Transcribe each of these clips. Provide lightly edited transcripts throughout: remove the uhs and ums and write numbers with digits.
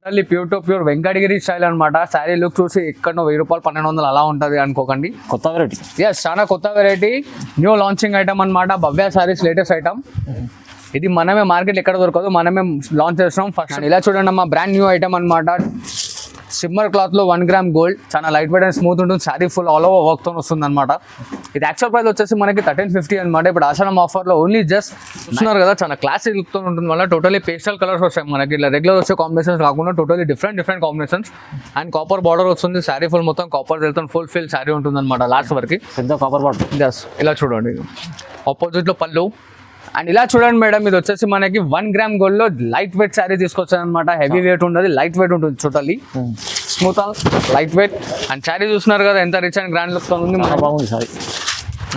Totally pure to pure Venkatagiri style అనమాట. Sari look చూసి ఎక్కడో 1000 రూపాయలు 1200 అలా ఉంటుంది అనుకోకండి. కొత్త వెరైటీ. ఎస్, చాలా కొత్త వెరైటీ, న్యూ లాంచింగ్ ఐటమ్ అనమాట. భవ్య శారీస్ లేటెస్ట్ ఐటమ్. ఇది మనమే మార్కెట్ ఎక్కడ దొరకదు, మనమే లాంచ్ చేస్తున్నాం ఫస్ట్. ఇలా చూడండి అమ్మా, బ్రాండ్ న్యూ ఐటమ్ అనమాట. సిమ్మర్ క్లాత్లో 1 గ్రామ్ గోల్డ్, చాలా లైట్ వెయిట్ అండ్ స్మూత్ ఉంటుంది. శారీ ఫుల్ ఆల్ ఓవర్ వర్క్తో వస్తుంది అనమాట. ఇది యాక్చువల్ ప్రైస్ వచ్చేసి మనకి 1350 అనమాట. ఇప్పుడు ఆషాఢం ఆఫర్లో ఓన్లీ జస్ట్ చూస్తున్నారు కదా, చాలా క్లాసిక్ లుక్తో ఉంటుంది. వల్ల టోటలీ పేస్టల్ కలర్స్ వస్తాయి మనకి. ఇలా రెగ్యులర్ వచ్చే కాంబినేషన్స్ కాకుండా totally different combinations. And copper border వస్తుంది. శారీ ఫుల్ మొత్తం కాపర్ వెళ్తాం, ఫుల్ ఫిల్ శారీ ఉంటుంది అనమాట లాస్ట్ వరకు. పెద్ద కాపర్ బార్డర్. జస్ట్ ఇలా చూడండి, ఆపోజిట్లో పళ్ళు. అండ్ ఇలా చూడండి మేడం, ఇది వచ్చేసి మనకి 1 గ్రామ్ గోల్డ్ లో లైట్ వెయిట్ శారీ తీసుకొచ్చాను అనమాట. హెవీ వెయిట్ ఉండదు, లైట్ వెయిట్ ఉంటుంది. Totally smooth light weight. And sari చూస్తున్నారు కదా ఎంత రిచ్ అండ్ గ్రాండ్ లుక్ తో ఉంది. బాగుంది శారీ.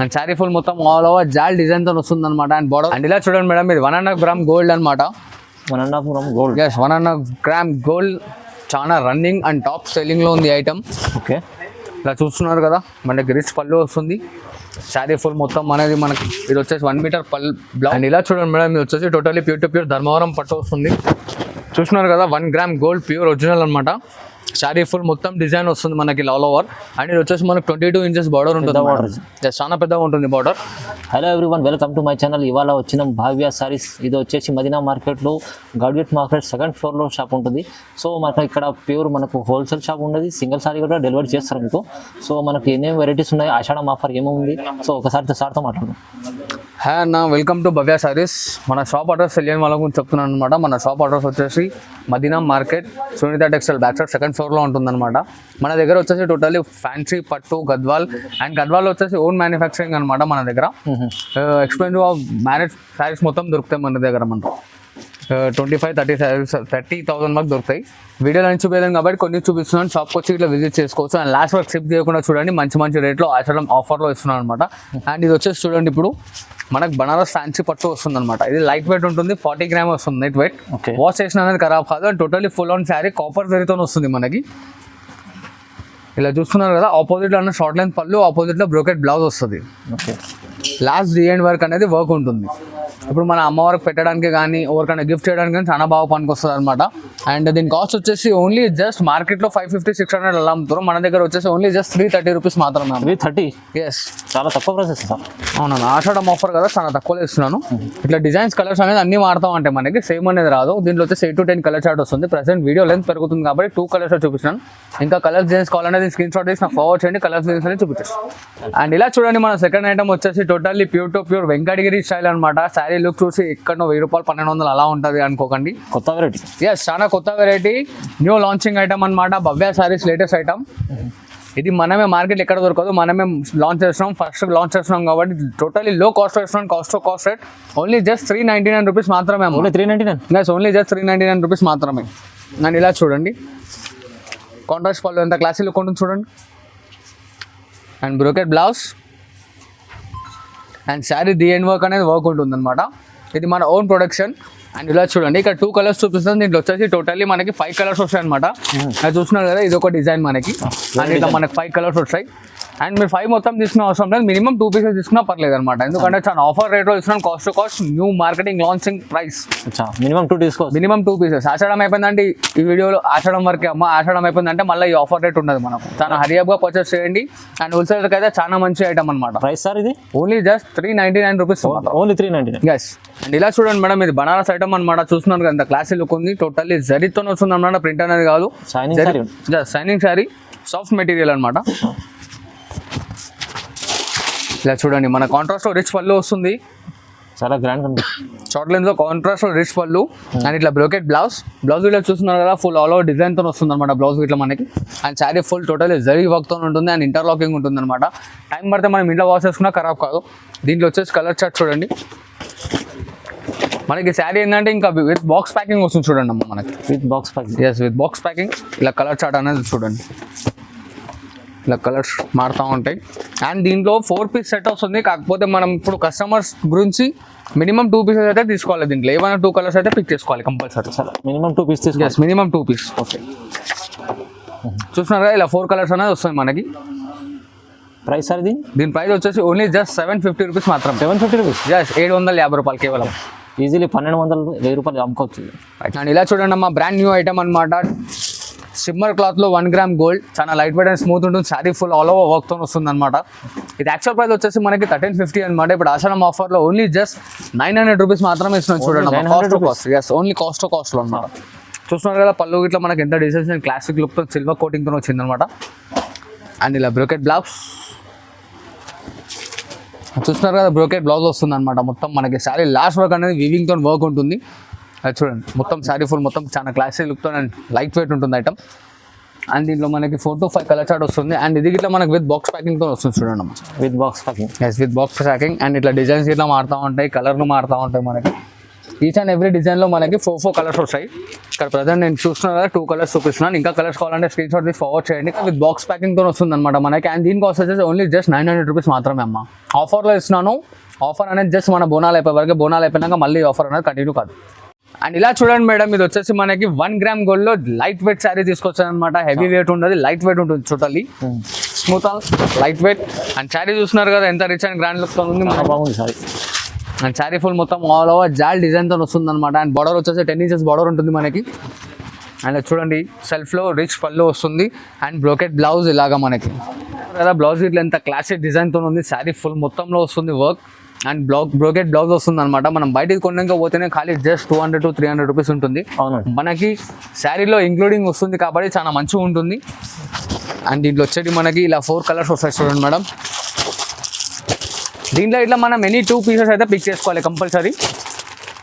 అండ్ శారీ ఫుల్ మొత్తం ఆల్ ఓవర్ జాల్ డిజైన్ తో వస్తుంది అనమాట. And border. అండ్ ఇలా చూడండి మేడం, ఇది 1.5 గ్రామ్ గోల్డ్ అనమాట. 1.5 gram gold. Yes, 1.5 gram gold. చాలా రన్నింగ్ అండ్ టాప్ సెల్లింగ్ లో ఉంది ఐటమ్. ఓకే, ఇలా చూస్తున్నారు కదా, మనకి రిచ్ పళ్ళు వస్తుంది. శారీ ఫుల్ మొత్తం అనేది మనకి ఇది వచ్చేసి 1 మీటర్ పళ్ళు బ్లౌజ్. అండ్ ఇలా చూడండి మేడం, ఇది వచ్చేసి totally pure to pure Dharmavaram పట్టు వస్తుంది. చూస్తున్నారు కదా, 1 గ్రామ్ గోల్డ్ ప్యూర్ ఒరిజినల్ అనమాట. శారీ ఫుల్ మొత్తం డిజైన్ వస్తుంది మనకి ఆల్ ఓవర్. అండ్ ఇది వచ్చేసి మనకి 22 ఇంచెస్ బార్డర్ ఉంటుంది. చాలా పెద్దగా ఉంటుంది border. Hello everyone, welcome to my channel. ఇవాళ వచ్చిన భావ్య సారీస్. ఇది వచ్చేసి మదీనా మార్కెట్లో గౌడ్గేట్ మార్కెట్ 2nd ఫ్లోర్లో షాప్ ఉంటుంది. సో మనకు ఇక్కడ ప్యూర్ మనకు హోల్సేల్ షాప్ ఉండదు, సింగిల్ సారీ కూడా డెలివరీ చేస్తారు మీకు. సో మనకి ఏమేమి వెరైటీస్ ఉన్నాయి, ఆషాఢం ఆఫర్ ఏమేమి, సో ఒకసారి సార్తో మాట్లాడదాం. హే అన్న, వెల్కమ్ టు భవ్య సారీస్. మన షాప్ అడ్రస్ తెలియని వాళ్ళ గురించి చెప్తున్నాను అనమాట. మన షాప్ అడ్రస్ వచ్చేసి Madina market, Sunitha textile back side 2nd ఫ్లోర్లో ఉంటుందన్నమాట. మన దగ్గర వచ్చేసి టోటలీ ఫ్యాన్సీ పట్టు గద్వాల్. అండ్ గద్వాల్లో వచ్చేసి ఓన్ మ్యానుఫ్యాక్చరింగ్ అనమాట మన దగ్గర. ఎక్స్పెన్సివ్ మ్యారేజ్ శారీస్ మొత్తం దొరుకుతాయి మన దగ్గర. మనకు 25-30,000 వరకు దొరుకుతాయి. వీడియోలో నుంచి చూపించలేం కాబట్టి కొన్ని చూపిస్తున్నాను. షాప్కి వచ్చి ఇట్లా విజిట్ చేసుకోవచ్చు. అండ్ లాస్ట్ వరకు స్కిప్ చేయకుండా చూడండి, మంచి రేట్లో ఆషాఢం ఆఫర్లో ఇస్తున్నాను అనమాట. అండ్ ఇది వచ్చేసి చూడండి, ఇప్పుడు మనకు బనారస్ ఫ్యాన్సీ పట్టు వస్తుంది అనమాట. ఇది లైట్ వెయిట్ ఉంటుంది, 40 గ్రామ్ వస్తుంది లైట్ వెయిట్. వాష్ చేసిన అనేది ఖరాబ్ కాదు. And totally full on sari copper జరీతో వస్తుంది మనకి. ఇలా చూస్తున్నారు కదా, ఆపోజిట్లో అన్న షార్ట్ లెంత్ పళ్ళు, ఆపోజిట్లో బ్రోకెట్ బ్లౌజ్ వస్తుంది. Okay, last the end work అనేది వర్క్ ఉంటుంది. ఇప్పుడు మన అమ్మవారికి పెట్టడానికి కానీ ఎవరికైనా గిఫ్ట్ చేయడానికి కానీ చాలా బాగా పనికి వస్తుంది అనమాట. అండ్ దీని కాస్ట్ వచ్చేసి ఓన్లీ జస్ట్ మార్కెట్లో 550-600 అలా అమ్ముతారు. మన దగ్గర వచ్చేసి ఓన్లీ జస్ట్ 330 రూపీస్ మాత్రమే. 330? ఎస్, చాలా తక్కువ ప్రైసెస్ సార్. అవునన్నా, ఆషాఢం ఆఫర్ కదా, చాలా తక్కువలో ఇస్తున్నాను. ఇట్లా డిజైన్స్ కలర్స్ అనేది అన్ని వాడతాం అంటే మనకి సేమ్ అనేది రాదు. దీంట్లో వచ్చేసి 8 to 10 కలర్ చార్ట్ వస్తుంది. ప్రెసెంట్ వీడియో లెంత్ పెరుగుతుంది కాబట్టి 2 కలర్స్ చూపిస్తున్నాను. ఇంకా కలర్స్ డిజైన్స్ కావాలనేది స్క్రీన్ షాట్ చేసి నాకు ఫార్వర్డ్ చేయండి, కలర్స్ డిజైన్స్ అనేది చూపిస్తాను. అండ్ ఇలా చూడండి, మన సెకండ్ ఐటమ్ వచ్చేసి totally pure to pure Venkatagiri style అనమాట. శారీ లుక్ చూసి ఎక్కడో 1000 రూపాయలు 1200 అలా ఉంటుంది అనుకోకండి. కొత్త వెరైటీ. ఎస్, చాలా కొత్త వెరైటీ, న్యూ లాంచింగ్ ఐటమ్ అనమాట. భవ్య శారీస్ లేటెస్ట్ ఐటమ్. ఇది మనమే మార్కెట్ ఎక్కడ దొరకదు, మనమే లాంచ్ చేస్తున్నాం. ఫస్ట్ లాంచ్ చేస్తున్నాం కాబట్టి టోటలీ లో కాస్ట్ చేస్తున్నాం. Cost rate only just 399 rupees మాత్రమే. Only 399? Yes, only just 399 rupees మాత్రమే. అండ్ ఇలా చూడండి, కాంట్రాస్ట్ పళ్ళు ఎంత క్లాసీ లుక్ ఉంటుంది చూడండి. And brocade blouse. And sari the end work అనేది వర్క్ ఉంటుంది అనమాట. ఇది మన ఓన్ ప్రొడక్షన్. అండ్ ఇలా చూడండి, ఇక్కడ 2 కలర్స్ చూపిస్తాను. దీంట్లో వచ్చేసి టోటల్లీ మనకి 5 కలర్స్ వస్తాయి అనమాట. అది చూస్తున్నారు కదా, ఇది ఒక డిజైన్ మనకి. అండ్ ఇట్లా మనకి 5 కలర్స్ వస్తాయి. అండ్ మీరు 5 మొత్తం తీసుకున్న అవసరం లేదు, మినిమం 2 పీసెస్ తీసుకున్నా పర్లేదు అనమాట. ఎందుకంటే చాలా ఆఫర్ రేట్లో ఇస్తున్నాను, cost to cost, new marketing launching price. Minimum 2 తీసుకోవచ్చు. Minimum 2 pieces. ఆషాఢం అయిపోయిందంటే ఈ వీడియోలో ఆషాఢం వరకే అమ్మ. ఆషాఢం అయిపోయిందంటే మళ్ళీ ఈ ఆఫర్ రేట్ ఉండదు మనకు. చాలా హరియప్గా పర్చేస్ చేయండి. అండ్ హోల్సేల్కి అయితే చాలా మంచి ఐటమ్ అనమాట. ప్రైస్ సార్ ఇది only just 399 rupees. Only 399. Yes. And ఇలా చూడండి మేడం, ఇది బనారస్ ఐటమ్ అనమాట. చూస్తున్నారు కదా, ఎంత క్లాసీ లుక్ ఉంది. టోటల్లీ జరీతో వస్తుంది అనమాట, ప్రింట్ అనేది కాదు. షైనింగ్ శారీ, సాఫ్ట్ మెటీరియల్ అనమాట. ఇలా చూడండి, మన కాంట్రాస్ట్లో రిచ్ పళ్ళు వస్తుంది. చాలా గ్రాండ్ షార్ట్ లెంత్ లో కాంట్రాస్ట్లో రిచ్ పళ్ళు. అండ్ ఇట్లా బ్రోకెట్ బ్లౌజ్ ఇట్లా చూస్తున్నారు కదా, ఫుల్ ఆల్ ఓవర్ డిజైన్తో వస్తుంది అనమాట బ్లౌజ్ ఇట్లా మనకి. And sari full total zari వర్క్తో ఉంటుంది. అండ్ ఇంటర్లాకింగ్ ఉంటుంది అనమాట. టైం పడితే మనం ఇంట్లో వాష్ చేసుకున్నా ఖరాబ్ కాదు. దీంట్లో వచ్చేసి కలర్ చార్ట్ చూడండి. మనకి శారీ ఏంటంటే ఇంకా విత్ బాక్స్ ప్యాకింగ్ వస్తుంది చూడండి అమ్మ మనకి. With box packing. Yes, with box packing. ఇలా కలర్ చార్ట్ అనేది చూడండి, ఇలా కలర్స్ మారుతూ ఉంటాయి. అండ్ దీంట్లో 4 పీస్ సెట్ వస్తుంది. కాకపోతే మనం ఇప్పుడు కస్టమర్స్ గురించి మినిమం 2 పీసెస్ అయితే తీసుకోవాలి. దీంట్లో ఏమైనా 2 కలర్స్ అయితే పిక్ చేసుకోవాలి కంపల్సరీ. మినిమం 2 పీస్ తీసుకోవాలి. Yes, minimum 2 piece. ఓకే, చూస్తున్నారు కదా, ఇలా 4 కలర్స్ అనేది వస్తుంది మనకి. ప్రైస్ సార్ దీని ప్రైస్ వచ్చేసి ఓన్లీ జస్ట్ 750 రూపీస్ మాత్రం. 750 రూపీస్? జస్ట్ 750 రూపాయలు కేవలం. ఈజీలీ 1200-1000 రూపాయలు అమ్ముకోవచ్చు. అండ్ ఇలా చూడండి అమ్మా, బ్రాండ్ న్యూ ఐటమ్ అనమాట. సిమ్మర్ క్లాత్లో 1 గ్రామ్ గోల్డ్, చాలా లైట్ వెయిట్ అండ్ స్మూత్ ఉంటుంది. శారీ ఫుల్ ఆల్ ఓవర్ వర్క్తో వస్తుంది అనమాట. ఇది యాక్చువల్ ప్రైస్ వచ్చేసి మనకి 1350 అనమాట. ఇప్పుడు ఆషాఢం ఆఫర్లో ఓన్లీ జస్ట్ 900 రూపీస్ మాత్రమే ఇస్తున్నాం. చూడండి ఓన్లీ కాస్ట్లో అనమాట. చూస్తున్నారు కదా, పళ్ళు ఇట్లా మనకి ఎంత డిజైన్స్ అండ్ క్లాసిక్ లుక్తో సిల్వర్ కోటింగ్తో వచ్చింది అనమాట. అండ్ ఇలా బ్రోకెట్ బ్లౌజ్ చూస్తున్నారు కదా, బ్రోకెట్ బ్లౌజ్ వస్తుంది అనమాట. మొత్తం మనకి శారీ లాస్ట్ వర్క్ అనేది వీవింగ్తో వర్క్ ఉంటుంది. అది చూడండి, మొత్తం శారీ ఫుల్ మొత్తం చాలా క్లాసిక్ లుక్తో అండ్ లైట్ వెయిట్ ఉంటుంది ఐటమ్. అండ్ దీంట్లో మనకి 4 to 5 కలర్ చార్ట్ వస్తుంది. అండ్ ఇది ఇట్లా మనకి విత్ బాక్స్ ప్యాకింగ్తో వస్తుంది. చూడండి అమ్మ, with box packing. With box packing. And ఇట్లా డిజైన్స్ ఇట్లా మారుతూ ఉంటాయి, కలర్లు మారుతూ ఉంటాయి మనకి. ఈచ్ అండ్ ఎవ్రీ డిజైన్లో మనకి 4 కలర్స్ వస్తాయి. ఇక్కడ ప్రజెంట్ నేను చూస్తున్నా కదా 2 కలర్స్ చూపిస్తున్నాను. ఇంకా కలర్స్ కావాలంటే స్క్రీన్ షాట్ తీసి ఫార్వర్డ్ చేయండి. విత్ బాక్స్ ప్యాకింగ్తో వస్తుంది అనమాట మనకి. అండ్ దీని కాస్ట్ వచ్చేసి ఓన్లీ జస్ట్ 900 రూపీస్ మాత్రమే అమ్మ. ఆఫర్లో ఇస్తున్నాను. ఆఫర్ అనేది జస్ట్ మన బోనాలు అయిపోయే వరకు, బోనాలు అయిపోయినాక మళ్ళీ ఆఫర్ అనేది కంటిన్యూ కాదు. అండ్ ఇలా చూడండి మేడం, ఇది వచ్చేసి మనకి 1 గ్రామ్ గోల్డ్లో లైట్ వెయిట్ శారీ తీసుకొచ్చాను అనమాట. హెవీ వెయిట్ ఉండదు, లైట్ వెయిట్ ఉంటుంది. Totally smooth light weight. And sari చూస్తున్నారు కదా ఎంత రిచ్ అండ్ గ్రాండ్ లుక్తో ఉంది. బాగుంది శారీ. అండ్ శారీ ఫుల్ మొత్తం ఆల్ ఓవర్ జాల్ డిజైన్తో వస్తుంది అనమాట. అండ్ బార్డర్ వచ్చేసి 10 inches బార్డర్ ఉంటుంది మనకి. అండ్ చూడండి, సెల్ఫ్లో రిచ్ పళ్ళు వస్తుంది. అండ్ బ్రోకెట్ బ్లౌజ్ ఇలాగా మనకి కదా, బ్లౌజ్ ఇట్లా ఎంత క్లాసిక్ డిజైన్తో ఉంది. శారీ ఫుల్ మొత్తంలో వస్తుంది వర్క్. అండ్ బ్రోకెట్ బ్లౌజ్ వస్తుంది అనమాట. మనం బయటకి కొన్నాక పోతేనే ఖాళీ జస్ట్ 200 to 300 రూపీస్ ఉంటుంది. అవునండి, మనకి శారీలో ఇంక్లూడింగ్ వస్తుంది కాబట్టి చాలా మంచిగా ఉంటుంది. అండ్ దీంట్లో వచ్చేది మనకి ఇలా 4 కలర్స్ వస్తాయి. చూడండి మేడం, దీంట్లో ఇట్లా మనం ఎనీ 2 పీసెస్ అయితే పిక్ చేసుకోవాలి కంపల్సరీ.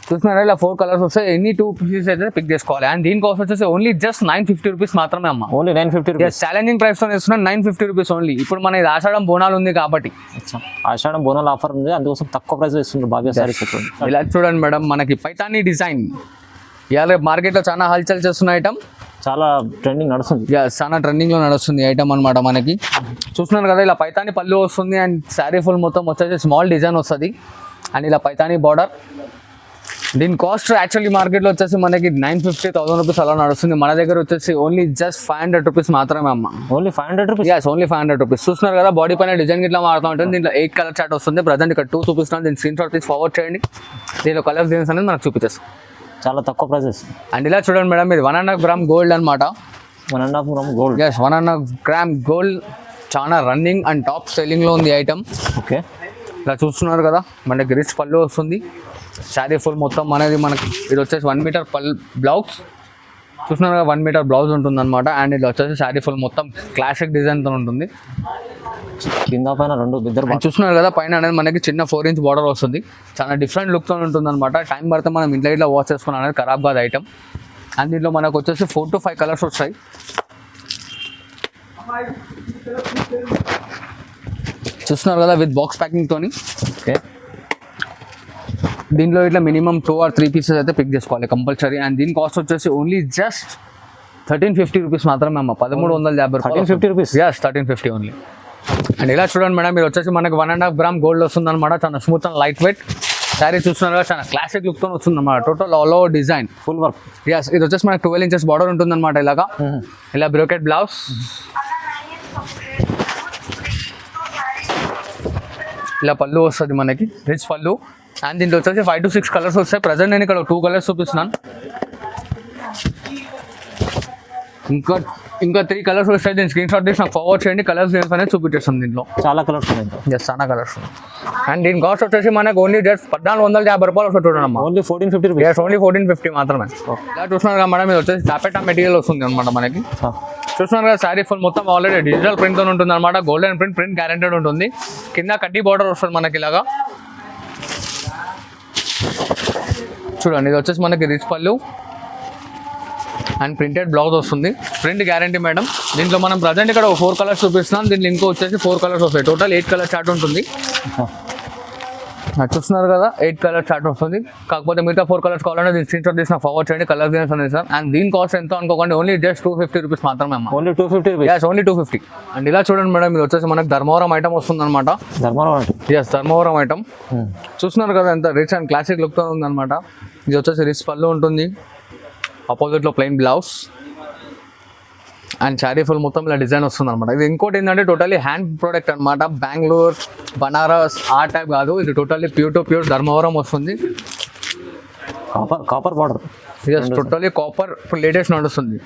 చూస్తున్నారా, ఇలా 4 కలర్స్ వస్తాయి. ఎన్ని 2 పీసెస్ అయితే పిక్ చేసుకోవాలి. అండ్ దీని కాస్ట్ వచ్చేసి ఓన్లీ జస్ట్ 950 రూపీస్ మాత్రమే అమ్మ. Only 950 rupees. ఛాలెంజింగ్ ప్రైస్తో ఇస్తున్నాను, 950 రూపీస్ ఓన్లీ. ఇప్పుడు మన ఇది ఆషాఢం బోనాలు ఉంది కాబట్టి ఆషాఢం బోనాలు ఆఫర్ ఉంది, అందుకోసం తక్కువ ప్రైస్ ఇస్తున్నారు భావ్య సారీస్. ఇలా చూడండి మేడం, మనకి పైతానీ డిజైన్ ఇవాళ మార్కెట్లో చాలా హల్చల్ చేస్తున్న ఐటమ్, చాలా ట్రెండింగ్ నడుస్తుంది. చాలా ట్రెండింగ్లో నడుస్తుంది ఐటమ్ అనమాట మనకి. చూస్తున్నారు కదా, ఇలా పైతానీ పళ్ళు వస్తుంది. అండ్ శారీ ఫుల్ మొత్తం వచ్చేసి స్మాల్ డిజైన్ వస్తుంది. అండ్ ఇలా పైతానీ బార్డర్. దీని కాస్ట్ యాక్చువల్లీ మార్కెట్లో వచ్చేసి మనకి 950,000 రూపీస్ అలా నడుస్తుంది. మన దగ్గర వచ్చేసి ఓన్లీ జస్ట్ 500 రూపీస్ మాత్రమే అమ్మ. Only 500 rupees. Only 500 rupees. చూస్తున్నారు కదా, బాడీ పైన డిజైన్ ఇట్లా మారుతూ ఉంటుంది. దీంట్లో 8 కలర్ చార్ట్ వస్తుంది. ప్రజెంట్ ఇక్కడ 2 చూపిస్తున్నాను. దీని స్క్రీన్ షాట్ తీసి ఫార్వర్డ్ చేయండి. దీనిలో కలర్ డిజైన్స్ అనేది మనకు చూపించేస్తాం. చాలా తక్కువ ప్రైసెస్. అండ్ ఇలా చూడండి మేడం, ఇది 1.5 గ్రామ్ గోల్డ్ అనమాట. 1.5 గ్రామ్ గోల్డ్. 1.5 గ్రామ్ గోల్డ్ చాలా రన్నింగ్ అండ్ టాప్ సెల్లింగ్లో ఉంది ఐటమ్. ఓకే, ఇలా చూస్తున్నారు కదా, మనకి రిచ్ పళ్ళు వస్తుంది. శారీ ఫుల్ మొత్తం అనేది మనకి ఇది వచ్చేసి 1 మీటర్ బ్లౌజ్. చూస్తున్నారు కదా, 1 మీటర్ బ్లౌజ్ ఉంటుంది అనమాట. అండ్ ఇది వచ్చేసి శారీ ఫుల్ మొత్తం క్లాసిక్ డిజైన్తో ఉంటుంది. కింద పైన 2 ఇద్దరు. చూస్తున్నారు కదా, పైన అనేది మనకి చిన్న 4 inch బార్డర్ వస్తుంది. చాలా డిఫరెంట్ లుక్తో ఉంటుంది అనమాట. టైం పడితే మనం ఇంట్లో ఇట్లా వాష్ చేసుకున్నాం అనేది ఖరాబ్ కాదు ఐటమ్. అండ్ దీంట్లో మనకు వచ్చేసి 4 to 5 కలర్స్ వస్తాయి. చూస్తున్నారు కదా, విత్ బాక్స్ ప్యాకింగ్తో. ఓకే, దీంట్లో ఇట్లా మినిమం 2 or 3 పీసెస్ అయితే పిక్ చేసుకోవాలి కంపల్సరీ. అండ్ దీని కాస్ట్ వచ్చేసి ఓన్లీ జస్ట్ 1350 రూపీస్ మాత్రమే అమ్మ. 1350 రూపాయలు. 1350 రూపీస్. 1350 ఓన్లీ. అండ్ ఇలా చూడండి మేడం, మీరు వచ్చేసి మనకి 1.5 గ్రామ్ గోల్డ్ వస్తుంది అనమాట. చాలా smooth and light weight sari. చూస్తున్నారు కదా, చాలా క్లాసిక్ లుక్తో వస్తుంది అనమాట. Total all over design full work. ఇది వచ్చేసి మనకి 12 inches బార్డర్ ఉంటుంది అనమాట. ఇలాగా ఇలా బ్రోకెట్ బ్లౌజ్. ఇలా పళ్ళు వస్తుంది మనకి, రిచ్ పళ్ళు. అండ్ దీంట్లో వచ్చేసి 5 to 6 కలర్స్ వస్తాయి. ప్రజెంట్ నేను ఇక్కడ 2 కలర్స్ చూపిస్తున్నాను. ఇంకా 3 కలర్స్ వస్తాయి. దీని స్క్రీన్ షాట్ తీసి నాకు ఫార్వర్డ్ చేయండి. కలర్స్ నేమ్స్ అనేది చూపించేస్తాం దీంట్లో. చాలా కలర్స్ ఉన్నాయి. చాలా కలర్స్. అండ్ దీని కాస్ట్ వచ్చేసి మనకు ఓన్లీ జస్ట్ 1450 రూపాయలు వస్తుంది. చూడండి ఓన్లీ 1450 రూపీస్. ఓన్లీ 1450 మాత్రమే. ఇలా చూస్తున్నారు కదా మేడం, ఇది వచ్చేసి టాపెటా మెటీరియల్ వస్తుంది అనమాట మనకి. చూస్తున్నారు కదా, శారీ ఫుల్ మొత్తం ఆల్రెడీ డిజిటల్ ప్రింట్తో ఉంటుంది అనమాట. గోల్డెన్ ప్రింట్ గ్యారెంటెడ్ ఉంటుంది. కింద కడ్డీ బార్డర్ వస్తుంది మనకి ఇలాగా. చూడండి, ఇది వచ్చేసి మనకి రిచ్ పళ్ళు అండ్ ప్రింటెడ్ బ్లౌజ్ వస్తుంది. Print guarantee madam. దీంట్లో మనం ప్రజెంట్ ఇక్కడ 4 కలర్స్ చూపిస్తున్నాం. దీంట్లో ఇంకో వచ్చేసి 4 కలర్స్ వస్తాయి. టోటల్ 8 కలర్ చార్ట్ ఉంటుంది. చూస్తున్నారు కదా, 8 కలర్ చార్ట్ వస్తుంది. కాకపోతే మిగతా 4 కలర్స్ కావాలంటే దీని స్క్రీన్ షాట్ తీసిన ఫార్వర్డ్ చేయండి. కలర్ డిజైన్స్ అనేది సార్. అండ్ దీని కాస్ట్ ఎంతో అనుకోకండి, ఓన్లీ జస్ట్ 250 రూపీస్ మాత్రమే అమ్మ. Only 250 rupees. ఓన్లీ 250. అండ్ ఇలా చూడండి మేడం, ఇది వచ్చేసి మనకి ధర్మవరం ఐటమ్ వస్తుంది అనమాట. ధర్మవరం ఐటమ్. చూస్తున్నారు కదా, ఎంత రిచ్ అండ్ క్లాసిక్ లుక్తో ఉంది అనమాట. ఇది వచ్చేసి రిచ్ పళ్ళు ఉంటుంది. ఆపోజిట్లో plain blouse and sari full మొత్తం ఇలా డిజైన్ వస్తుంది అనమాట. ఇది ఇంకోటి ఏంటంటే టోటల్లీ హ్యాండ్ ప్రోడక్ట్ అనమాట. బెంగళూరు, బనారస్ ఆ టైప్ కాదు. ఇది totally pure to pure Dharmavaram వస్తుంది. Copper border. టోటలీ కాపర్ ఇప్పుడు లేటెస్ట్ నడుస్తుంది.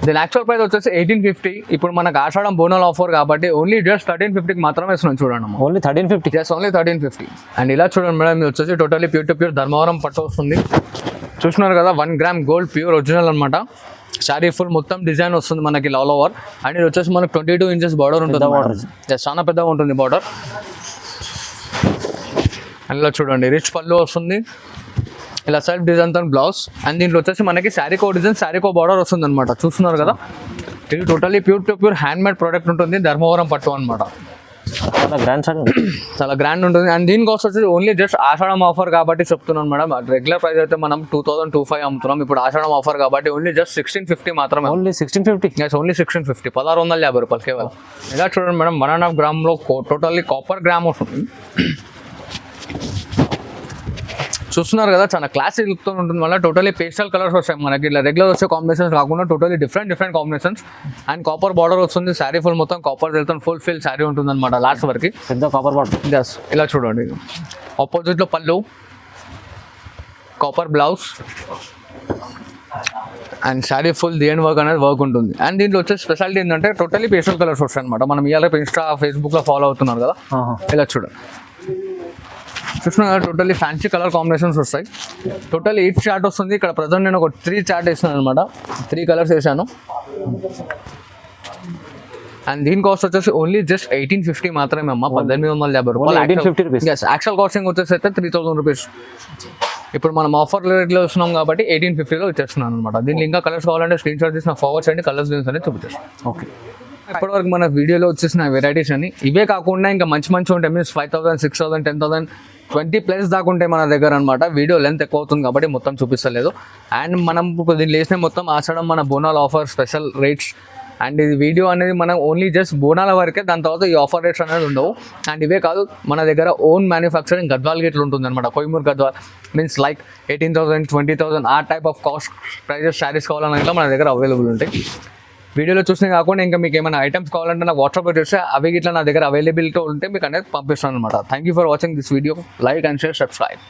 దీని యాక్చువల్ ప్రైస్ వచ్చేసి 1850. ఇప్పుడు మనకు ఆషాఢం బోనాల్ ఆఫర్ కాబట్టి ఓన్లీ జస్ట్ 1350కి మాత్రమే ఇస్తున్నాం చూడండి. ఓన్లీ 1350. Just only 1350. అండ్ ఇలా చూడండి మేడం, ఇది వచ్చేసి totally pure to pure Dharmavaram పట్టు వస్తుంది. చూస్తున్నారు కదా, 1 గ్రామ్ గోల్డ్ ప్యూర్ ఒరిజినల్ అనమాట. శారీ ఫుల్ మొత్తం డిజైన్ వస్తుంది మనకి ఆల్ ఓవర్. అండ్ ఇది వచ్చేసి మనకు 22 ఇంచెస్ బార్డర్ ఉంటుంది. జస్ట్ చాలా పెద్దగా ఉంటుంది బార్డర్. అండ్ ఇలా చూడండి, రిచ్ పళ్ళు వస్తుంది, ఇలా సెల్ఫ్ డిజైన్ తో బ్లౌజ్. అండ్ దీంట్లో వచ్చేసి మనకి శారీకో డిజైన్, శారీకో బార్డర్ వస్తుంది అనమాట. చూస్తున్నారు కదా, ఇది totally pure to pure hand made product ఉంటుంది, ధర్మవరం పట్టు అనమాట. చాలా గ్రాండ్ సారీ, చాలా గ్రాండ్ ఉంటుంది. అండ్ దీని కాస్ట్ వచ్చేసి ఓన్లీ జస్ట్ ఆషాఢం ఆఫర్ కాబట్టి చెప్తున్నాను మేడం. రెగ్యులర్ ప్రైస్ అయితే మనం 2025 అమ్ముతున్నాం. ఇప్పుడు ఆషాఢం ఆఫర్ కాబట్టి ఓన్లీ జస్ట్ 1650 మాత్రమే. ఓన్లీ 1650. ఓన్లీ 1650, 1650 రూపాయలు కేవలం. ఇలా చూడండి మేడం, 1.5 గ్రామ్లో టోటల్లీ కాపర్ గ్రామ్ వస్తుంది. చూస్తున్నారు కదా, చాలా క్లాసిక్ లుక్తో ఉంటుంది. మళ్ళీ టోటలీ పేస్టల్ కలర్స్ వస్తాయి మనకి. ఇలా రెగ్యులర్ వచ్చే కాంబినేషన్స్ కాకుండా totally different combinations. And copper border వస్తుంది, శారీ ఫుల్ మొత్తం కాపర్ వెళ్తుంది, ఫుల్ ఫిల్ శారీ ఉంటుంది అనమాట లాస్ట్ వరకు. పెద్ద కాపర్ బార్డర్. జస్ట్ ఇలా చూడండి, ఆపోజిట్లో పళ్ళు, copper blouse and sari full design work అనేది వర్క్ ఉంటుంది. అండ్ దీంట్లో వచ్చే స్పెషాలిటీ ఏంటంటే టోటలీ పేస్టల్ కలర్స్ వస్తాయి అనమాట. మనం ఇవాళ ఇన్స్టా ఫేస్బుక్లో ఫాలో అవుతున్నారు కదా, ఇలా చూడండి. చూస్తున్నా టోటల్లీ ఫ్యాన్సీ కలర్ కాంబినేషన్స్ వస్తాయి. టోటల్ 8 చార్ట్ వస్తుంది. ఇక్కడ ప్రజెంట్ నేను ఒక 3 చార్ట్ వేసాను అనమాట, 3 కలర్స్ వేసాను. అండ్ దీని కాస్ట్ వచ్చేసి ఓన్లీ జస్ట్ 1850 మాత్రమే అమ్మ, 1850 రూపాయలు. 1850 రూపీస్. యాక్చువల్ కాస్టింగ్ వచ్చేసి అయితే 3000 రూపీస్. ఇప్పుడు మనం ఆఫర్ రేట్లో వస్తున్నాం కాబట్టి 1850లో ఇచ్చేస్తున్నాను అనమాట. దీనికి ఇంకా కలర్స్ కావాలంటే స్క్రీన్ షాట్ చేసి నాకు ఫార్వర్డ్ చేయండి, కలర్స్ అనేది చూపించేస్తాను. ఓకే, ఇప్పటివరకు మన వీడియోలో వచ్చేసిన వెరైటీస్ అని ఇవే కాకుండా ఇంకా మంచి ఉంటాయి. మీన్స్ 5000, 6000, 10,000, 20+ దాకా ఉంటాయి మన దగ్గర అనమాట. వీడియో లెంత్ ఎక్కువ అవుతుంది కాబట్టి మొత్తం చూపిస్తలేదు. అండ్ మనం దీన్ని లేసిన మొత్తం ఆచడం మన బోనాల్ ఆఫర్ స్పెషల్ రేట్స్. అండ్ ఇది వీడియో అనేది మనం ఓన్లీ జస్ట్ బోనాల వరకే, దాని తర్వాత ఈ ఆఫర్ రేట్స్ అనేది ఉండవు. అండ్ ఇవే కాదు, మన దగ్గర ఓన్ మ్యానుఫ్యాక్చరింగ్ గద్వాల్ గేట్లు ఉంటుంది అనమాట. కొయ్యూరు గద్వాల్ మీన్స్ లైక్ 18,000, 20,000 ఆ type of cost prices saris కావాలన్నా మన దగ్గర అవైలబుల్ ఉంటాయి. వీడియోలో చూసినా కాకుండా ఇంకా మీకు ఏమైనా ఐటమ్స్ కావాలంటే నాకు వాట్సాప్లో చేస్తే అవి ఇట్లా నా దగ్గర అవైలబిలిటీ ఉంటే మీకు అనేది పంపిస్తాను అనమాట. Thank you for watching this video. Like and share, subscribe.